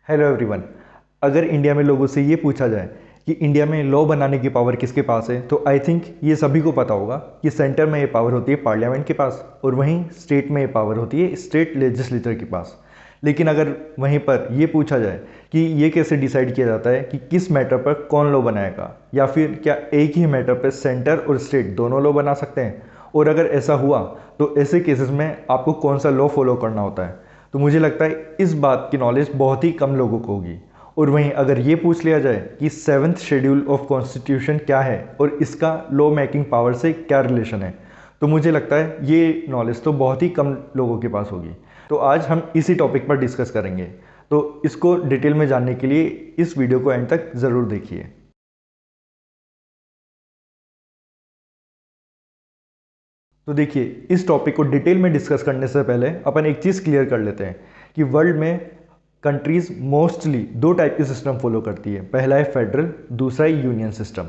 Hello everyone. अगर India में लोगों से ये पूछा जाए कि इंडिया में लॉ बनाने की पावर किसके पास है, तो आई थिंक ये सभी को पता होगा कि सेंटर में ये पावर होती है पार्लियामेंट के पास और वहीं स्टेट में ये पावर होती है स्टेट लेजिस्लेचर के पास। लेकिन अगर वहीं पर ये पूछा जाए कि ये कैसे डिसाइड किया जाता है कि किस मैटर पर कौन लॉ बनाएगा, या फिर क्या एक ही मैटर पर सेंटर और स्टेट दोनों लॉ बना सकते हैं, और अगर ऐसा हुआ तो ऐसे केसेस में आपको कौन सा लॉ फॉलो करना होता है, तो मुझे लगता है इस बात की नॉलेज बहुत ही कम लोगों को होगी। और वहीं अगर ये पूछ लिया जाए कि 7th शेड्यूल ऑफ कॉन्स्टिट्यूशन क्या है और इसका लॉ मेकिंग पावर से क्या रिलेशन है, तो मुझे लगता है ये नॉलेज तो बहुत ही कम लोगों के पास होगी। तो आज हम इसी टॉपिक पर डिस्कस करेंगे, तो इसको डिटेल में जानने के लिए इस वीडियो को एंड तक ज़रूर देखिए। तो देखिए, इस टॉपिक को डिटेल में डिस्कस करने से पहले अपन एक चीज़ क्लियर कर लेते हैं कि वर्ल्ड में कंट्रीज मोस्टली दो टाइप के सिस्टम फॉलो करती है। पहला है फेडरल, दूसरा है यूनियन सिस्टम।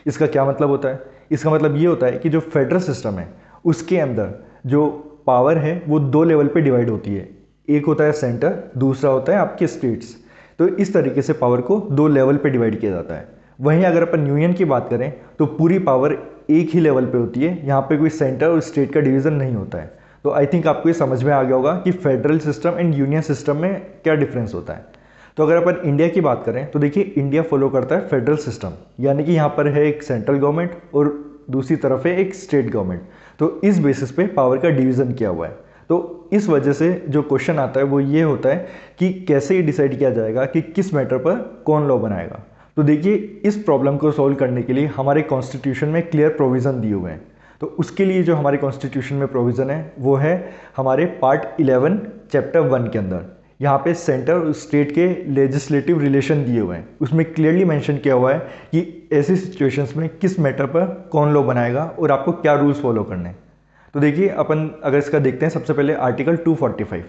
इसका क्या मतलब होता है? इसका मतलब ये होता है कि जो फेडरल सिस्टम है उसके अंदर जो पावर है वो दो लेवल पे डिवाइड होती है। एक होता है सेंटर, दूसरा होता है आपके स्टेट्स। तो इस तरीके से पावर को दो लेवल पे डिवाइड किया जाता है। वहीं अगर अपन यूनियन की बात करें तो पूरी पावर एक ही लेवल पे होती है, यहाँ पे कोई सेंटर और स्टेट का डिवीज़न नहीं होता है। तो आई थिंक आपको ये समझ में आ गया होगा कि federal system and union system में क्या डिफरेंस होता है। तो अगर अपन इंडिया की बात करें तो देखिए, इंडिया फॉलो करता है फेडरल सिस्टम, यानी कि यहाँ पर है एक सेंट्रल गवर्नमेंट और दूसरी तरफ है एक स्टेट गवर्नमेंट। तो इस बेसिस पे पावर का डिवीज़न किया हुआ है। तो इस वजह से जो क्वेश्चन आता है वो ये होता है कि कैसे ये डिसाइड किया जाएगा कि किस मैटर पर कौन लॉ बनाएगा। तो देखिए, इस प्रॉब्लम को सॉल्व करने के लिए हमारे कॉन्स्टिट्यूशन में क्लियर प्रोविज़न दिए हुए हैं। तो उसके लिए जो हमारे कॉन्स्टिट्यूशन में प्रोविज़न है वो है हमारे पार्ट 11 चैप्टर 1 के अंदर। यहाँ पे सेंटर और स्टेट के लेजिस्लेटिव रिलेशन दिए हुए हैं। उसमें क्लियरली मेंशन किया हुआ है कि ऐसी सिचुएशंस में किस मैटर पर कौन लॉ बनाएगा और आपको क्या रूल्स फॉलो करने हैं। तो देखिए, अपन अगर इसका देखते हैं, सबसे पहले आर्टिकल 245।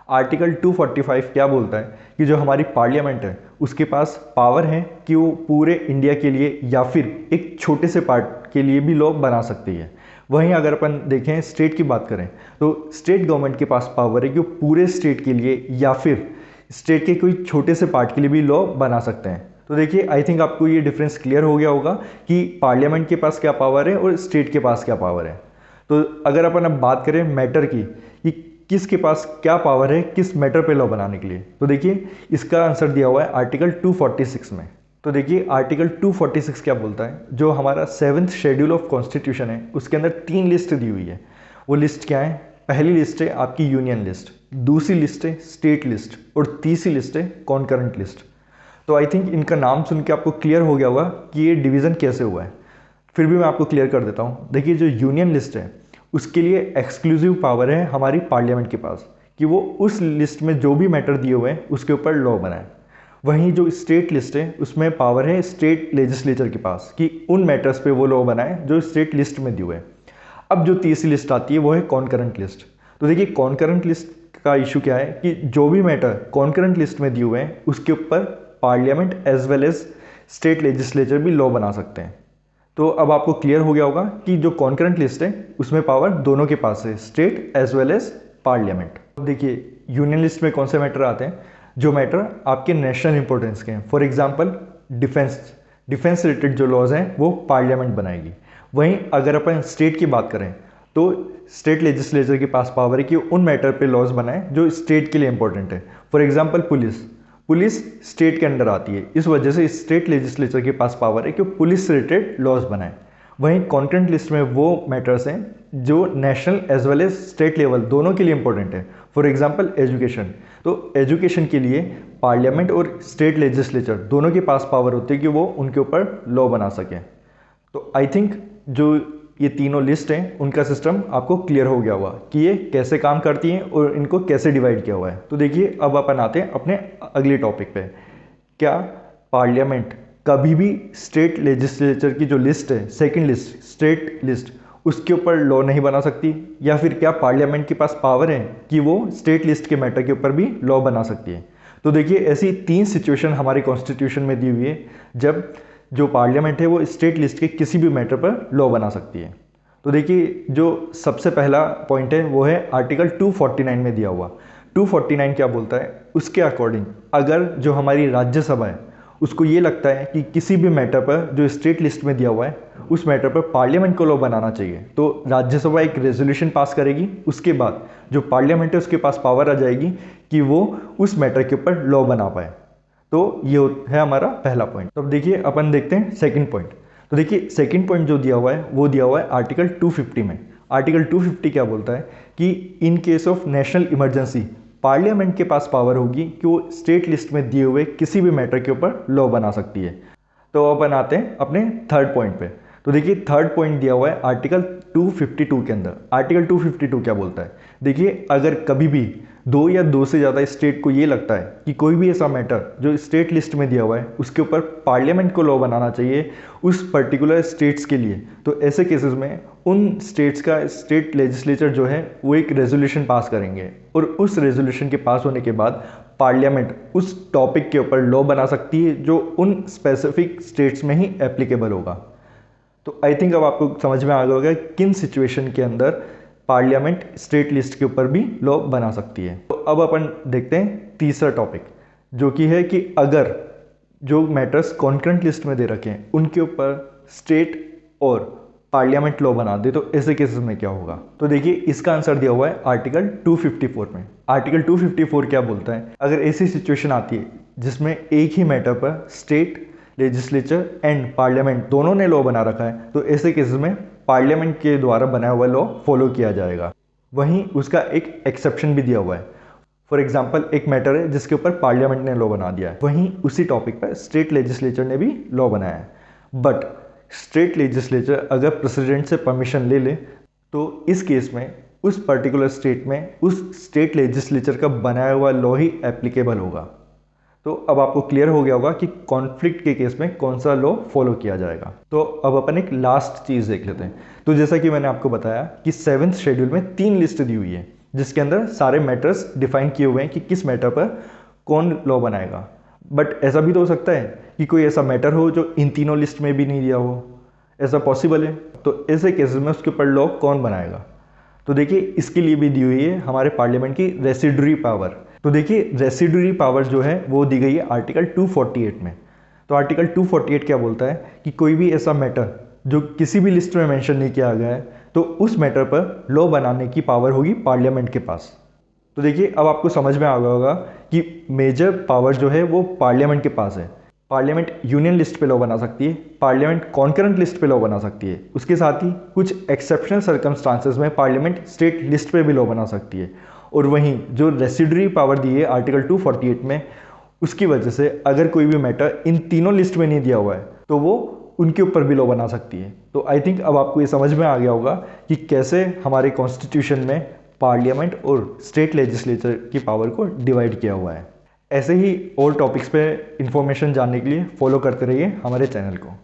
आर्टिकल 245 क्या बोलता है कि जो हमारी पार्लियामेंट है उसके पास पावर है कि वो पूरे इंडिया के लिए या फिर एक छोटे से पार्ट के लिए भी लॉ बना सकती है। वहीं अगर अपन देखें स्टेट की बात करें तो स्टेट गवर्नमेंट के पास पावर है कि वो पूरे स्टेट के लिए या फिर स्टेट के कोई छोटे से पार्ट के लिए भी लॉ बना सकते हैं। तो देखिए, आई थिंक आपको ये डिफरेंस क्लियर हो गया होगा कि पार्लियामेंट के पास क्या पावर है और स्टेट के पास क्या पावर है। तो अगर अपन अब बात करें मैटर की कि किसके पास क्या पावर है किस मैटर पे लॉ बनाने के लिए, तो देखिए इसका आंसर दिया हुआ है आर्टिकल 246 में। तो देखिए, आर्टिकल 246 क्या बोलता है, जो हमारा 7th शेड्यूल ऑफ कॉन्स्टिट्यूशन है उसके अंदर 3 लिस्ट दी हुई है। वो लिस्ट क्या है? पहली लिस्ट है आपकी यूनियन लिस्ट, दूसरी लिस्ट है स्टेट लिस्ट और तीसरी लिस्ट है कॉन्करेंट लिस्ट। तो आई थिंक इनका नाम सुन के आपको क्लियर हो गया होगा कि ये डिवीज़न कैसे हुआ है। फिर भी मैं आपको क्लियर कर देता हूँ। देखिए, जो यूनियन लिस्ट है उसके लिए एक्सक्लूसिव पावर है हमारी पार्लियामेंट के पास कि वो उस लिस्ट में जो भी मैटर दिए हुए हैं उसके ऊपर लॉ बनाए। वहीं जो स्टेट लिस्ट है उसमें पावर है स्टेट लेजिस्लेचर के पास कि उन मैटर्स पे वो लॉ बनाए जो स्टेट लिस्ट में दिए हुए हैं। अब जो तीसरी लिस्ट आती है वो है कॉन्करेंट लिस्ट। तो देखिए, कॉन्करेंट लिस्ट का इशू क्या है कि जो भी मैटर कॉन्करेंट लिस्ट में दिए हुए हैं उसके ऊपर parliament as well as state legislature भी लॉ बना सकते हैं। तो अब आपको क्लियर हो गया होगा कि जो कॉन्करेंट लिस्ट है उसमें पावर दोनों के पास है, state as well as parliament. देखिए, यूनियन लिस्ट में कौन से मैटर आते हैं? जो मैटर आपके नेशनल इंपॉर्टेंस के हैं। फॉर एग्जांपल डिफेंस रिलेटेड जो लॉज हैं वो पार्लियामेंट बनाएगी। वहीं अगर अपन स्टेट की बात करें तो स्टेट लेजिस्लेचर के पास पावर है कि उन मैटर पे लॉज बनाए जो स्टेट के लिए इंपॉर्टेंट है। फॉर एग्जांपल पुलिस स्टेट के अंडर आती है, इस वजह से स्टेट लेजिस्लेचर के पास पावर है कि पुलिस से रिलेटेड लॉज बनाए। वहीं कॉन्करेंट लिस्ट में वो मैटर्स हैं जो national as well as state level दोनों के लिए इंपॉर्टेंट है। For example education. तो एजुकेशन के लिए पार्लियामेंट और स्टेट लेजिस्लेचर दोनों के पास पावर होती है कि वो उनके ऊपर लॉ बना सकें। तो आई थिंक जो ये तीनों लिस्ट हैं उनका सिस्टम आपको क्लियर हो गया होगा कि ये कैसे काम करती हैं और इनको कैसे डिवाइड किया हुआ है। तो देखिए, अब अपन आते हैं अपने अगले टॉपिक पे। क्या पार्लियामेंट कभी भी स्टेट लेजिस्लेचर की जो लिस्ट है, सेकंड लिस्ट स्टेट लिस्ट, उसके ऊपर लॉ नहीं बना सकती, या फिर क्या पार्लियामेंट के पास पावर है कि वो स्टेट लिस्ट के मैटर के ऊपर भी लॉ बना सकती है? तो देखिए, ऐसी 3 सिचुएशन हमारे कॉन्स्टिट्यूशन में दी हुई है जब जो पार्लियामेंट है वो स्टेट लिस्ट के किसी भी मैटर पर लॉ बना सकती है। तो देखिए, जो सबसे पहला पॉइंट है वो है आर्टिकल 249 में दिया हुआ। 249 क्या बोलता है, उसके अकॉर्डिंग अगर जो हमारी राज्यसभा है उसको ये लगता है कि किसी भी मैटर पर जो स्टेट लिस्ट में दिया हुआ है उस मैटर पर पार्लियामेंट को लॉ बनाना चाहिए, तो राज्यसभा एक रेजोल्यूशन पास करेगी। उसके बाद जो पार्लियामेंट है उसके पास पावर आ जाएगी कि वो उस मैटर के ऊपर लॉ बना पाए। तो ये है हमारा पहला पॉइंट। तो अब देखिए अपन देखते हैं सेकंड पॉइंट। तो देखिए सेकंड पॉइंट जो दिया हुआ है वो दिया हुआ है आर्टिकल 250 में। आर्टिकल 250 क्या बोलता है कि in case of national emergency parliament के पास पावर होगी कि वो स्टेट लिस्ट में दिए हुए किसी भी मैटर के ऊपर लॉ बना सकती है। तो अपन आते हैं अपने थर्ड पॉइंट पे। तो देखिए थर्ड पॉइंट दिया हुआ है आर्टिकल 252 के अंदर। आर्टिकल 252 क्या बोलता है, देखिए अगर कभी भी दो या दो से ज़्यादा स्टेट को ये लगता है कि कोई भी ऐसा मैटर जो स्टेट लिस्ट में दिया हुआ है उसके ऊपर पार्लियामेंट को लॉ बनाना चाहिए उस पर्टिकुलर स्टेट्स के लिए, तो ऐसे केसेस में उन स्टेट्स का स्टेट लेजिस्लेचर जो है वो एक रेजोल्यूशन पास करेंगे और उस रेजोल्यूशन के पास होने के बाद पार्लियामेंट उस टॉपिक के ऊपर लॉ बना सकती है जो उन स्पेसिफिक स्टेट्स में ही एप्लीकेबल होगा। तो आई थिंक अब आपको समझ में आ गया होगा किन सिचुएशन के अंदर पार्लियामेंट स्टेट लिस्ट के ऊपर भी लॉ बना सकती है। तो अब अपन देखते हैं तीसरा टॉपिक, जो कि है कि अगर जो मैटर्स कॉन्करेंट लिस्ट में दे रखे हैं उनके ऊपर स्टेट और पार्लियामेंट लॉ बना दे तो ऐसे केसेस में क्या होगा। तो देखिए इसका आंसर दिया हुआ है आर्टिकल 254 में। आर्टिकल 254 क्या बोलता है, अगर ऐसी सिचुएशन आती है जिसमें एक ही मैटर पर स्टेट लेजिस्लेचर एंड पार्लियामेंट दोनों ने लॉ बना रखा है तो ऐसे केसेस में पार्लियामेंट के द्वारा बनाया हुआ लॉ फॉलो किया जाएगा। वहीं उसका एक एक्सेप्शन भी दिया हुआ है। फॉर एग्जाम्पल एक मैटर है जिसके ऊपर पार्लियामेंट ने लॉ बना दिया है, वहीं उसी टॉपिक पर स्टेट लेजिस्लेचर ने भी लॉ बनाया है, बट स्टेट लेजिस्लेचर अगर प्रेसिडेंट से परमिशन ले ले तो इस केस में उस पर्टिकुलर स्टेट में उस स्टेट लेजिस्लेचर का बनाया हुआ लॉ ही एप्लीकेबल होगा। तो अब आपको क्लियर हो गया होगा कि कॉन्फ्लिक्ट के केस में कौन सा लॉ फॉलो किया जाएगा। तो अब अपन एक लास्ट चीज़ देख लेते हैं। तो जैसा कि मैंने आपको बताया कि 7th शेड्यूल में 3 लिस्ट दी हुई है जिसके अंदर सारे मैटर्स डिफाइन किए हुए हैं कि किस मैटर पर कौन लॉ बनाएगा। बट ऐसा भी तो हो सकता है कि कोई ऐसा मैटर हो जो इन तीनों लिस्ट में भी नहीं दिया हो, ऐसा पॉसिबल है। तो ऐसे केसेस में उसके ऊपर लॉ कौन बनाएगा। तो देखिए इसके लिए भी दी हुई है हमारे पार्लियामेंट की रेसिडरी पावर। तो देखिए रेसिडरी पावर जो है वो दी गई है आर्टिकल 248 में। तो आर्टिकल 248 क्या बोलता है कि कोई भी ऐसा मैटर जो किसी भी लिस्ट में मेंशन नहीं किया गया है तो उस मैटर पर लॉ बनाने की पावर होगी पार्लियामेंट के पास। तो देखिए अब आपको समझ में आ गया होगा कि मेजर पावर जो है वो पार्लियामेंट के पास है। पार्लियामेंट यूनियन लिस्ट पे लॉ बना सकती है, पार्लियामेंट कॉन्करेंट लिस्ट पे लॉ बना सकती है, उसके साथ ही कुछ एक्सेप्शनल सर्कमस्टांसेस में पार्लियामेंट स्टेट लिस्ट पे भी लॉ बना सकती है। और वहीं जो रेसिडरी पावर दी है आर्टिकल 248 में, उसकी वजह से अगर कोई भी मैटर इन तीनों लिस्ट में नहीं दिया हुआ है तो वो उनके ऊपर भी लॉ बना सकती है। तो आई थिंक अब आपको ये समझ में आ गया होगा कि कैसे हमारे कॉन्स्टिट्यूशन में पार्लियामेंट और स्टेट लेजिस्लेचर की पावर को डिवाइड किया हुआ है। ऐसे ही और टॉपिक्स पे इंफॉर्मेशन जानने के लिए फॉलो करते रहिए हमारे चैनल को।